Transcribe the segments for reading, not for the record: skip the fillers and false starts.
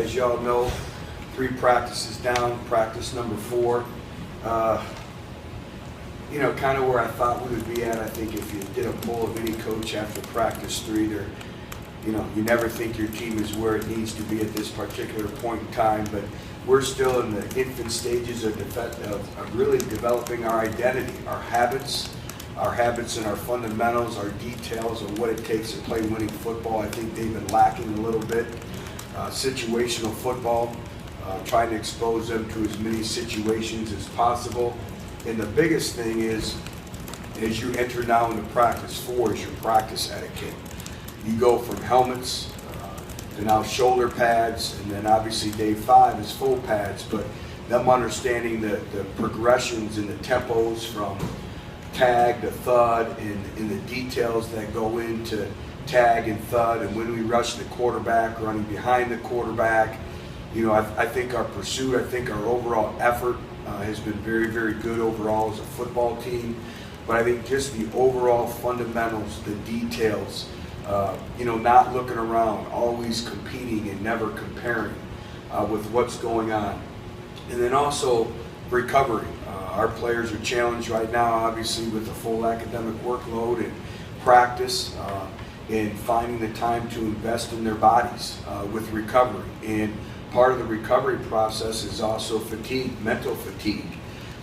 as y'all know, 3 practices down, practice number 4. You know, kind of where I thought we would be at. I think if you did a poll of any coach after practice 3, they're, you know, you never think your team is where it needs to be at this particular point in time, but we're still in the infant stages of really developing our identity, our habits and our fundamentals, our details of what it takes to play winning football. I think they've been lacking a little bit. Situational football, trying to expose them to as many situations as possible. And the biggest thing is, as you enter now into practice 4, is your practice etiquette. You go from helmets to now shoulder pads, and then obviously day 5 is full pads, but them understanding the progressions and the tempos from tag to thud and the details that go into tag and thud, and when we rush the quarterback, running behind the quarterback. You know, I think our pursuit, I think our overall effort has been very, very good overall as a football team. But I think just the overall fundamentals, the details, you know, not looking around, always competing and never comparing with what's going on. And then also recovery. Our players are challenged right now, obviously, with the full academic workload and practice and finding the time to invest in their bodies with recovery. And part of the recovery process is also fatigue, mental fatigue.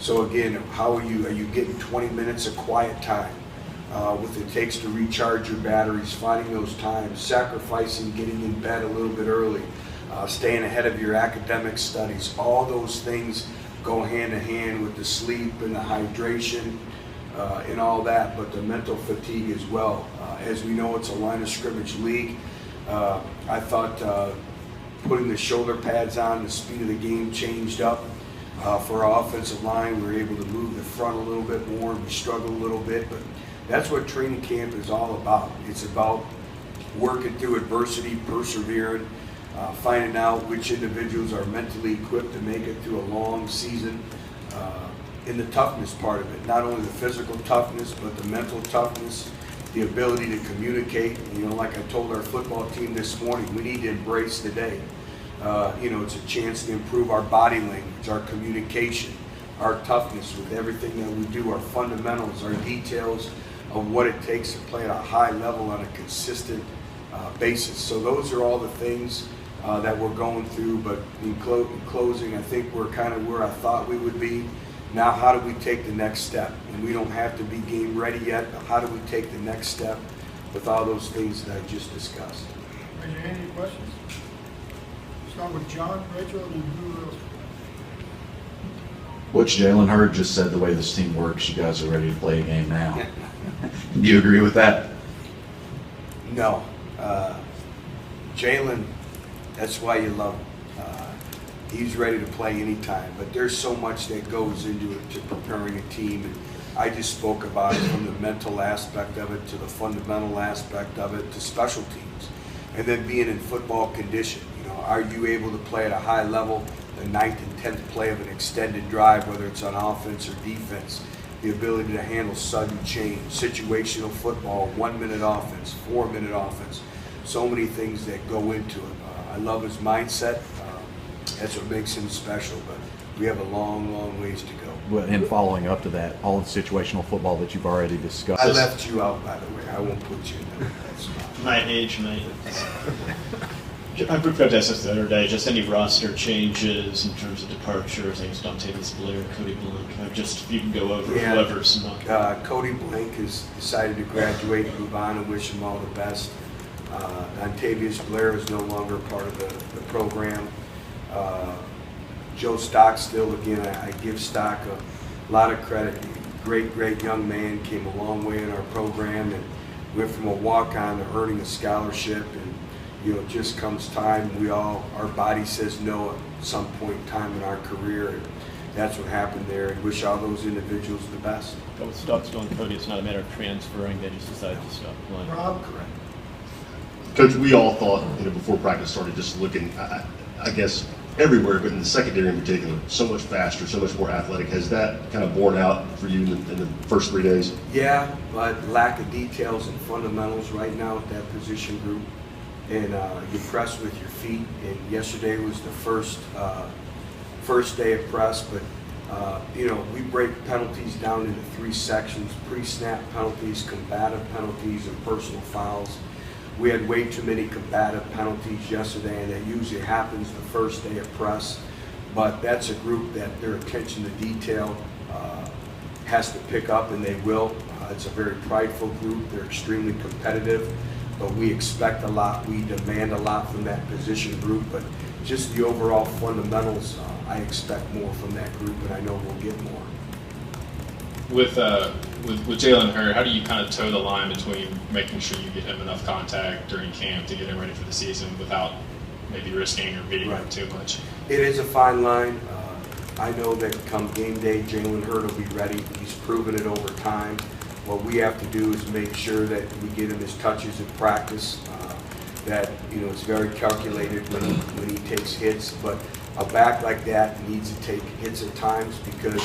So again, how are you getting 20 minutes of quiet time? What it takes to recharge your batteries, finding those times, sacrificing getting in bed a little bit early, staying ahead of your academic studies. All those things go hand in hand with the sleep and the hydration and all that, but the mental fatigue as well. As we know, it's a line of scrimmage league. I thought putting the shoulder pads on, the speed of the game changed up. For our offensive line, we were able to move the front a little bit more. We struggled a little bit, but that's what training camp is all about. It's about working through adversity, persevering, finding out which individuals are mentally equipped to make it through a long season, in the toughness part of it. Not only the physical toughness, but the mental toughness, the ability to communicate. You know, like I told our football team this morning, we need to embrace the day. You know, it's a chance to improve our body language, our communication, our toughness with everything that we do, our fundamentals, our details of what it takes to play at a high level on a consistent basis. So those are all the things that we're going through, but in closing, I think we're kind of where I thought we would be. Now, how do we take the next step? And we don't have to be game ready yet, but how do we take the next step with all those things that I just discussed? Raise your hand, any questions? Start with John, Rachel, and who else? Which Jalen Hurd just said the way this team works, you guys are ready to play a game now. Do you agree with that? No. Jalen, that's why you love him. He's ready to play anytime, but there's so much that goes into it to preparing a team. And I just spoke about it from the mental aspect of it to the fundamental aspect of it to special teams. And then being in football condition. You know, are you able to play at a high level the 9th and 10th play of an extended drive, whether it's on offense or defense? The ability to handle sudden change, situational football, 1-minute offense, 4-minute offense. So many things that go into it. I love his mindset. That's what makes him special, but we have a long, long ways to go. Well, and following up to that, all the situational football that you've already discussed. I left you out, by the way. I won't put you in there. That's fine. My age, mate. I forgot to ask this the other day, just any roster changes in terms of departures, I guess Dontavius Blair, Cody Blank, just if you can go over whoever's not. Cody Blank has decided to graduate and move on, and wish him all the best. Dontavius Blair is no longer part of the program. Joe Stock still, again, I give Stock a lot of credit. Great, great young man, came a long way in our program and went from a walk-on to earning a scholarship. And, you know, it just comes time. Our body says no at some point in time in our career. And that's what happened there. And wish all those individuals the best. But with Stock still on Cody, it's not a matter of transferring, they just decided to stop playing. Rob? Correct. Coach, we all thought, before practice started, just looking, I guess, everywhere, but in the secondary in particular, so much faster, so much more athletic. Has that kind of borne out for you in the first 3 days? Yeah, but lack of details and fundamentals right now at that position group. and you press with your feet. And yesterday was the first day of press, but we break penalties down into 3 sections: pre-snap penalties, combative penalties, and personal fouls. We had way too many combative penalties yesterday, and that usually happens the first day of press. But that's a group that their attention to detail has to pick up, and they will. It's a very prideful group. They're extremely competitive, but we expect a lot. We demand a lot from that position group, but just the overall fundamentals, I expect more from that group, and I know we'll get more. With Jalen Hurd, how do you kind of toe the line between making sure you get him enough contact during camp to get him ready for the season without maybe risking or beating him too much? It is a fine line. I know that come game day, Jalen Hurd will be ready. He's proven it over time. What we have to do is make sure that we get him his touches in practice, that it's very calculated when he takes hits. But a back like that needs to take hits at times because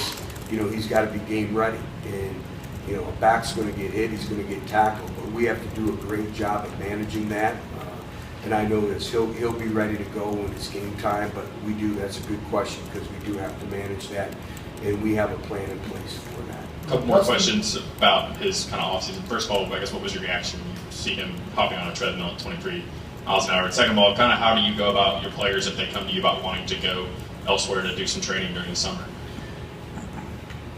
he's got to be game ready. And a back's going to get hit, he's going to get tackled. But we have to do a great job at managing that. And I know that he'll be ready to go when it's game time, but that's a good question because we do have to manage that, and we have a plan in place for that. A couple more questions about his kind of offseason. First of all, I guess what was your reaction when you see him hopping on a treadmill at 23 miles an hour? And second of all, kind of how do you go about your players if they come to you about wanting to go elsewhere to do some training during the summer?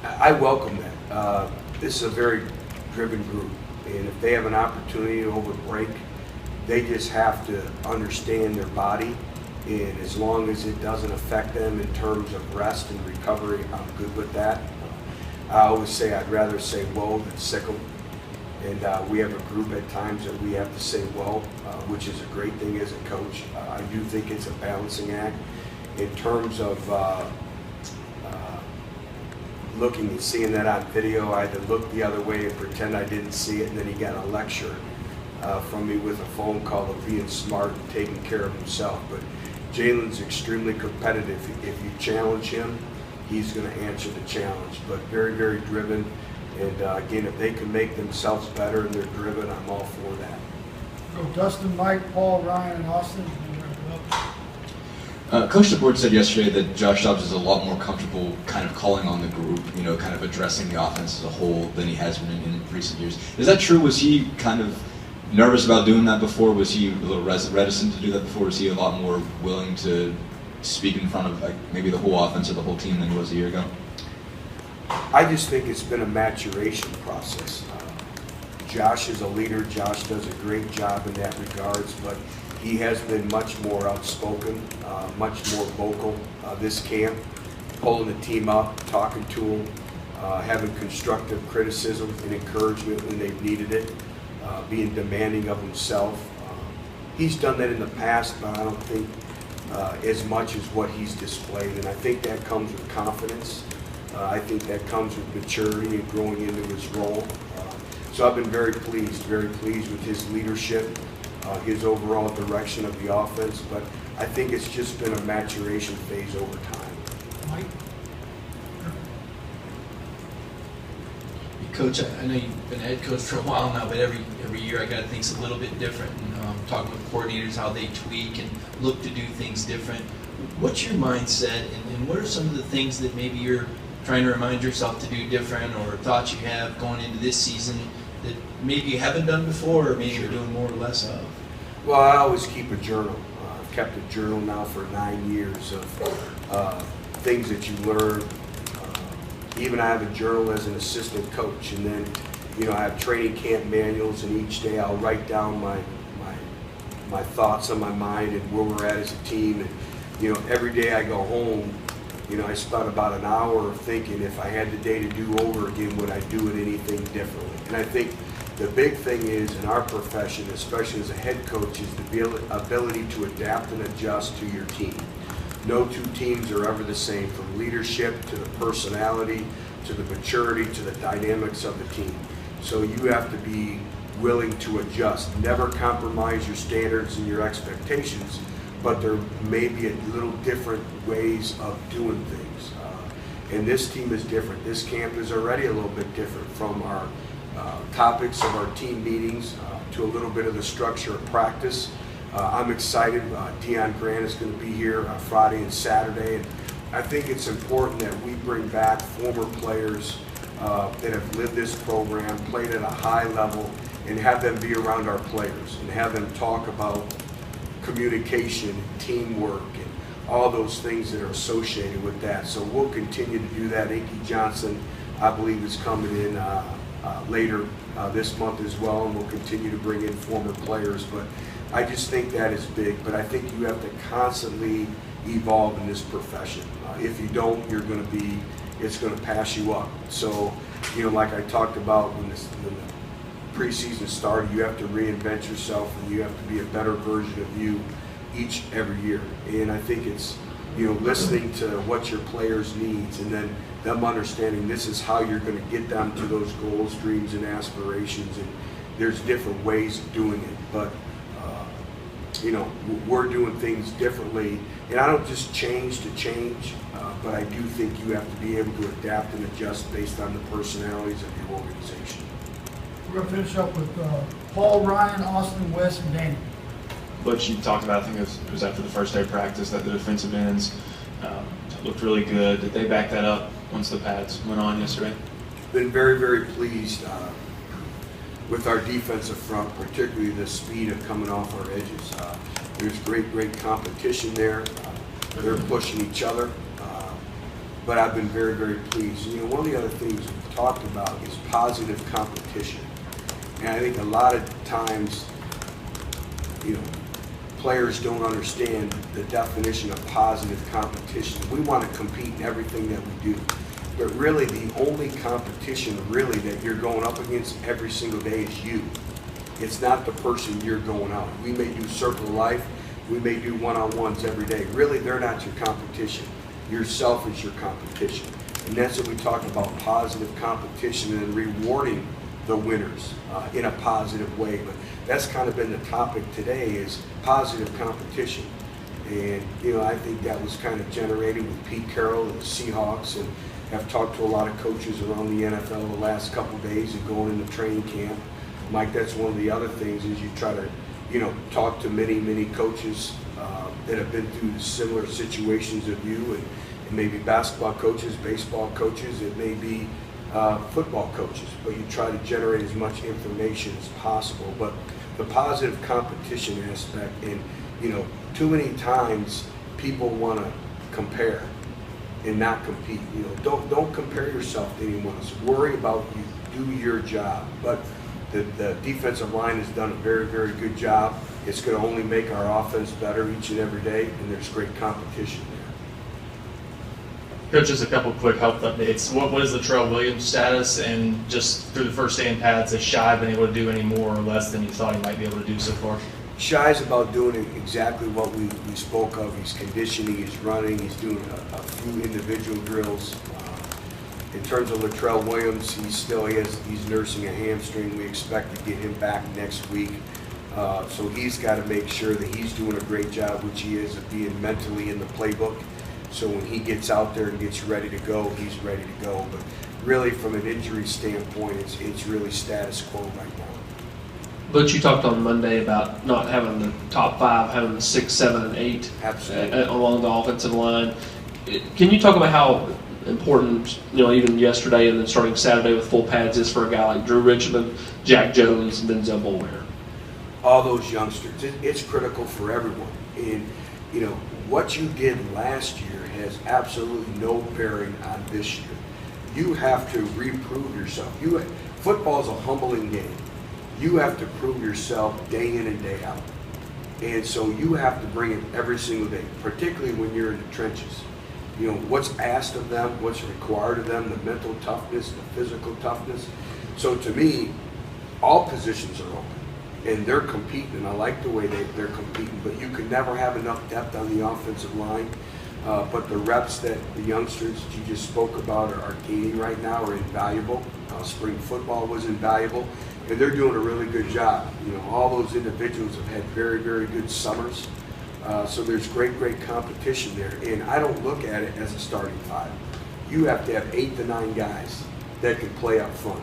I welcome that. This is a very driven group, and if they have an opportunity over break, they just have to understand their body, and as long as it doesn't affect them in terms of rest and recovery, I'm good with that. I always say I'd rather say whoa than sick 'em, and we have a group at times that we have to say whoa, which is a great thing as a coach. I do think it's a balancing act. In terms of looking and seeing that on video, I had to look the other way and pretend I didn't see it, and then he got a lecture from me with a phone call of being smart and taking care of himself. But Jalen's extremely competitive. If you challenge him, he's going to answer the challenge. But very, very driven. And again, if they can make themselves better and they're driven, I'm all for that. Go Dustin, Mike, Paul, Ryan, and Austin. And we'll wrap it up. Coach DeBoer said yesterday that Josh Dobbs is a lot more comfortable kind of calling on the group, kind of addressing the offense as a whole than he has been in recent years. Is that true? Was he kind of nervous about doing that before? Was he a little reticent to do that before? Was he a lot more willing to speak in front of maybe the whole offense or the whole team than he was a year ago? I just think it's been a maturation process. Josh is a leader. Josh does a great job in that regards, but he has been much more outspoken, much more vocal this camp, pulling the team up, talking to them, having constructive criticism and encouragement when they've needed it, being demanding of himself. He's done that in the past, but I don't think as much as what he's displayed, and I think that comes with confidence. I think that comes with maturity and growing into his role. So I've been very pleased with his leadership, his overall direction of the offense, but I think it's just been a maturation phase over time. Mike? Coach, I know you've been a head coach for a while now, but every year I got things a little bit different. And talking with coordinators, how they tweak and look to do things different. What's your mindset, and what are some of the things that maybe you're trying to remind yourself to do different, or thoughts you have going into this season that maybe you haven't done before, or maybe you're doing more or less of? Well, I always keep a journal. I've kept a journal now for 9 years of things that you learn. Even I have a journal as an assistant coach, and then I have training camp manuals, and each day I'll write down my thoughts on my mind and where we're at as a team. And every day I go home, I spent about an hour thinking if I had the day to do over again, would I do it anything differently? And I think the big thing is in our profession, especially as a head coach, is the ability to adapt and adjust to your team. No two teams are ever the same, from leadership to the personality, to the maturity, to the dynamics of the team. So you have to be willing to adjust. Never compromise your standards and your expectations, but there may be a little different ways of doing things. And this team is different. This camp is already a little bit different from our topics of our team meetings to a little bit of the structure of practice. I'm excited. Deion Grant is going to be here Friday and Saturday, and I think it's important that we bring back former players that have lived this program, played at a high level, and have them be around our players and have them talk about communication and teamwork and all those things that are associated with that. So we'll continue to do that. Inky Johnson, I believe, is coming in later this month as well, and we'll continue to bring in former players. But I just think that is big. But I think you have to constantly evolve in this profession. If you don't, it's going to pass you up. So, like I talked about when the preseason started, you have to reinvent yourself, and you have to be a better version of you every year. And I think it's listening to what your players needs, and then them understanding this is how you're going to get them to those goals, dreams, and aspirations. And there's different ways of doing it, but we're doing things differently. And I don't just change to change, but I do think you have to be able to adapt and adjust based on the personalities of your organization. We're going to finish up with Paul, Ryan, Austin, Wes, and Danny. Butch, you talked about, I think it was after the first day of practice, that the defensive ends looked really good. Did they back that up once the pads went on yesterday? Been very, very pleased with our defensive front, particularly the speed of coming off our edges. There's great competition there. They're pushing each other. But I've been very, very pleased. One of the other things we've talked about is positive competition. And I think a lot of times, players don't understand the definition of positive competition. We want to compete in everything that we do. But really, the only competition that you're going up against every single day is you. It's not the person you're going out. We may do circle of life. We may do one-on-ones every day. Really, they're not your competition. Yourself is your competition. And that's what we talk about, positive competition and rewarding the winners in a positive way. But that's kind of been the topic today, is positive competition. And, I think that was kind of generated with Pete Carroll and the Seahawks, and have talked to a lot of coaches around the NFL the last couple of days and going into training camp. Mike, that's one of the other things, is you try to, talk to many coaches that have been through similar situations of you, and maybe basketball coaches, baseball coaches, it may be football coaches, but you try to generate as much information as possible. But the positive competition aspect, and too many times people want to compare and not compete. Don't compare yourself to anyone else. Worry about you, do your job. But the defensive line has done a very, very good job. It's going to only make our offense better each and every day, and there's great competition there. Coach, just a couple quick health updates. What is the Latrell Williams status? And just through the first day in pads, has Shy been able to do any more or less than you thought he might be able to do so far? Shy's about doing exactly what we spoke of. He's conditioning, he's running, he's doing a few individual drills. In terms of Latrell Williams, he's nursing a hamstring. We expect to get him back next week. So he's got to make sure that he's doing a great job, which he is, of being mentally in the playbook. So when he gets out there and gets ready to go, he's ready to go. But really, from an injury standpoint, it's really status quo right now. But you talked on Monday about not having the top five, having the 6, 7, and 8 Absolutely. Along the offensive line. Can you talk about how important, even yesterday and then starting Saturday with full pads is for a guy like Drew Richmond, Jack Jones, and Denzel Boulware? All those youngsters, it's critical for everyone. And, what you did last year has absolutely no bearing on this year. You have to reprove yourself. Football is a humbling game. You have to prove yourself day in and day out. And so you have to bring it every single day, particularly when you're in the trenches. What's asked of them, what's required of them, the mental toughness, the physical toughness. So to me, all positions are open. And they're competing, and I like the way they're competing, but you can never have enough depth on the offensive line. But the reps that the youngsters that you just spoke about are gaining right now are invaluable. Spring football was invaluable, and they're doing a really good job. All those individuals have had very, very good summers. So there's great competition there. And I don't look at it as a starting five. You have to have 8 to 9 guys that can play up front.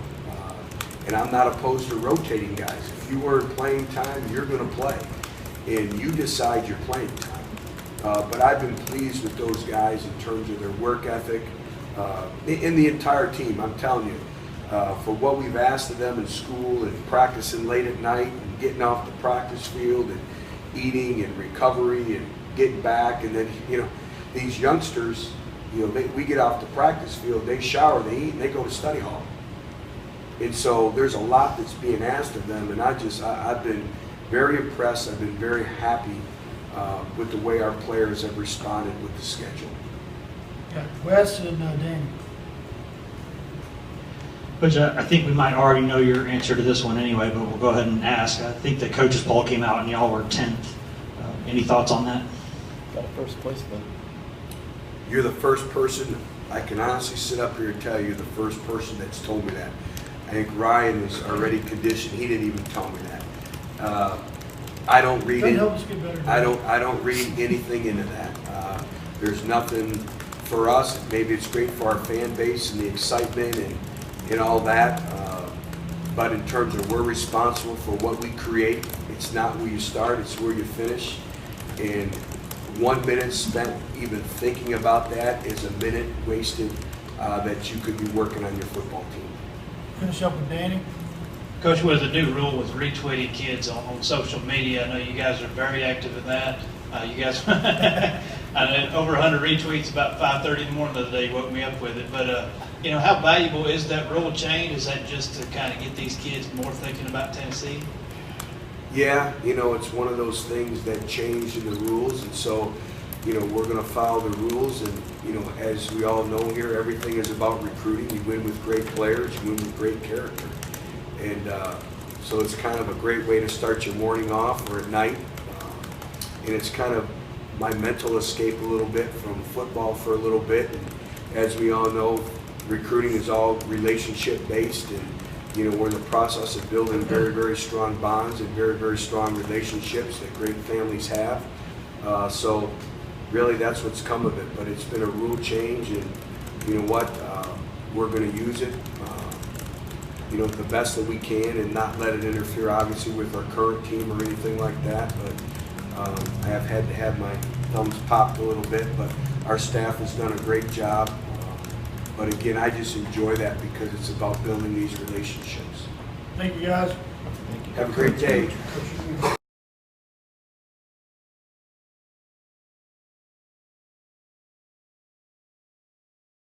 And I'm not opposed to rotating guys. If you were in playing time, you're going to play. and you decide your playing time. But I've been pleased with those guys in terms of their work ethic, in the entire team, I'm telling you. For what we've asked of them in school and practicing late at night and getting off the practice field and eating and recovery and getting back, and then, you know, these youngsters, you know, we get off the practice field, they shower, they eat, and they go to study hall. And so there's a lot that's being asked of them, and I've been very impressed, I've been very happy with the way our players have responded with the schedule. Got Wes and Danny. Which I think we might already know your answer to this one anyway, but we'll go ahead and ask. I think the coaches poll came out and y'all were 10th. Any thoughts on that? Got a first place, but You're the first person, I can honestly sit up here and tell you, the first person that's told me that. I think Ryan is already conditioned, he didn't even tell me that. I don't read Doesn't it. help us get better. I don't read anything into that. There's nothing for us. Maybe it's great for our fan base and the excitement and all that. But in terms of we're responsible for what we create, it's not where you start, it's where you finish. And 1 minute spent even thinking about that is a minute wasted that you could be working on your football team. Finish up with Danny. Coach, with the new rule with retweeting kids on social media, I know you guys are very active in that. You guys, I know over 100 retweets about 5:30 in the morning the other day woke me up with it. But you know, how valuable is that rule change? Is that just to kind of get these kids more thinking about Tennessee? Yeah, you know, it's one of those things that changed in the rules, and so, you know, we're going to follow the rules, and, you know, as we all know here, everything is about recruiting. You win with great players, you win with great character. And so it's kind of a great way to start your morning off or at night. And it's kind of my mental escape a little bit from football for a little bit. And as we all know, recruiting is all relationship based, and, you know, we're in the process of building very, very strong bonds and very, very strong relationships that great families have. So really that's what's come of it. But it's been a rule change, and you know what, we're going to use it, you know, the best that we can, and not let it interfere obviously with our current team or anything like that. But I have had to have my thumbs popped a little bit, but our staff has done a great job. But again, I just enjoy that because it's about building these relationships. Thank you, guys. Have a great day. Coach,